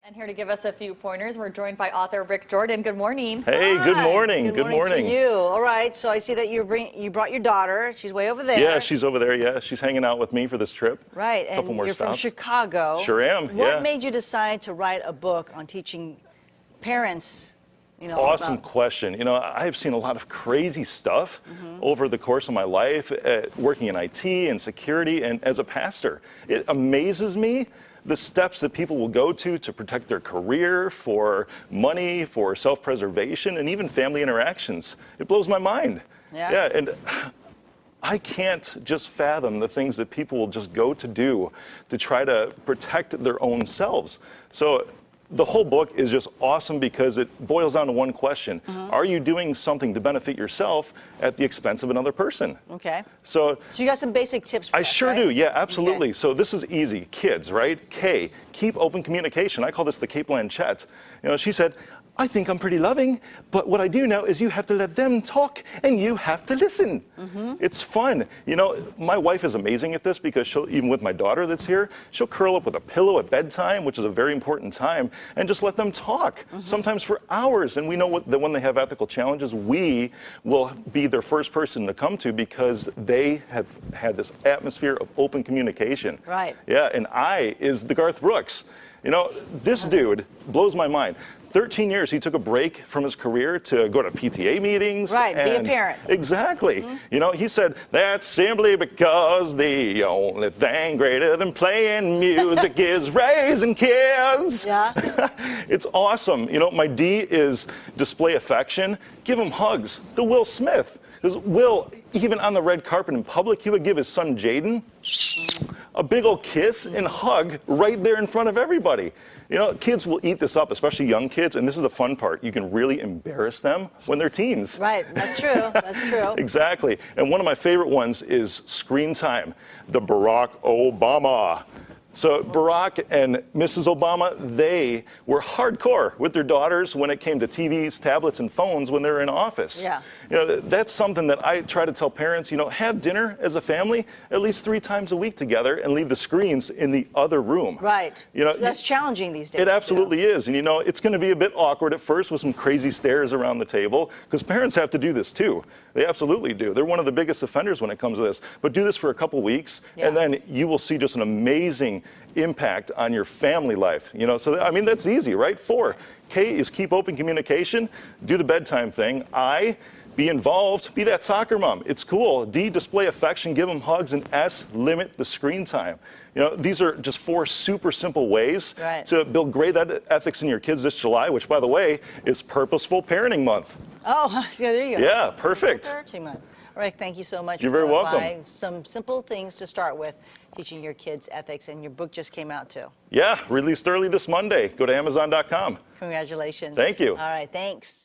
And here to give us a few pointers, we're joined by author Rick Jordan. Good morning. Hey, good morning. Good morning to you. All right, so I see that you brought your daughter. She's way over there. Yeah, she's over there. Yeah, she's hanging out with me for this trip. Right, and Couple more you're stops. from Chicago. Sure am. What made you decide to write a book on teaching parents? Awesome question. I've seen a lot of crazy stuff over the course of my life, working in IT and security and as a pastor. It amazes me the steps that people will go to protect their career, for money, for self-preservation, and even family interactions. It blows my mind. Yeah, and I can't just fathom the things that people will just go to do to try to protect their own selves. So the whole book is just awesome because it boils down to one question. Are you doing something to benefit yourself at the expense of another person? Okay. So you got some basic tips for I us, sure right? do. Yeah, absolutely. Okay. So this is easy. Kids, right? K, keep open communication. I call this the Kate Blanchett. She said, I think I'm pretty loving, but what I do know is you have to let them talk and you have to listen. It's fun. My wife is amazing at this because she'll, even with my daughter that's here, she'll curl up with a pillow at bedtime, which is a very important time, and just let them talk, sometimes for hours. And we know that when they have ethical challenges, we will be their first person to come to because they have had this atmosphere of open communication. Right. Yeah, and I is the Garth Brooks. This dude blows my mind. 13 years, he took a break from his career to go to PTA meetings. Right, be a parent. Exactly. He said, that's simply because the only thing greater than playing music is raising kids. Yeah. It's awesome. My D is display affection. Give them hugs. The Will Smith. Because Will, even on the red carpet in public, he would give his son Jaden a big old kiss and hug right there in front of everybody. Kids will eat this up, especially young kids, and this is the fun part. You can really embarrass them when they're teens. Right, that's true, that's true. Exactly. And one of my favorite ones is screen time, the Barack Obama. So Barack and Mrs. Obama, they were hardcore with their daughters when it came to TVs, tablets, and phones when they were in office. Yeah. That's something that I try to tell parents, have dinner as a family at least 3 times a week together and leave the screens in the other room. Right. So that's challenging these days. It absolutely is. And it's going to be a bit awkward at first with some crazy stares around the table because parents have to do this too. They absolutely do. They're one of the biggest offenders when it comes to this. But do this for a couple weeks and then you will see just an amazing impact on your family life. So I mean, that's easy, right? 4, K is keep open communication, do the bedtime thing. I, be involved, be that soccer mom. It's cool. D, display affection, give them hugs, and S, limit the screen time. These are just 4 super simple ways to build great ethics in your kids this July, which, by the way, is Purposeful Parenting Month. Oh, yeah, there you go. Yeah, perfect. Parenting Month. Rick, thank you so much. You're very welcome. Some simple things to start with, teaching your kids ethics, and your book just came out too. Yeah, released early this Monday. Go to Amazon.com. Congratulations. Thank you. All right, thanks.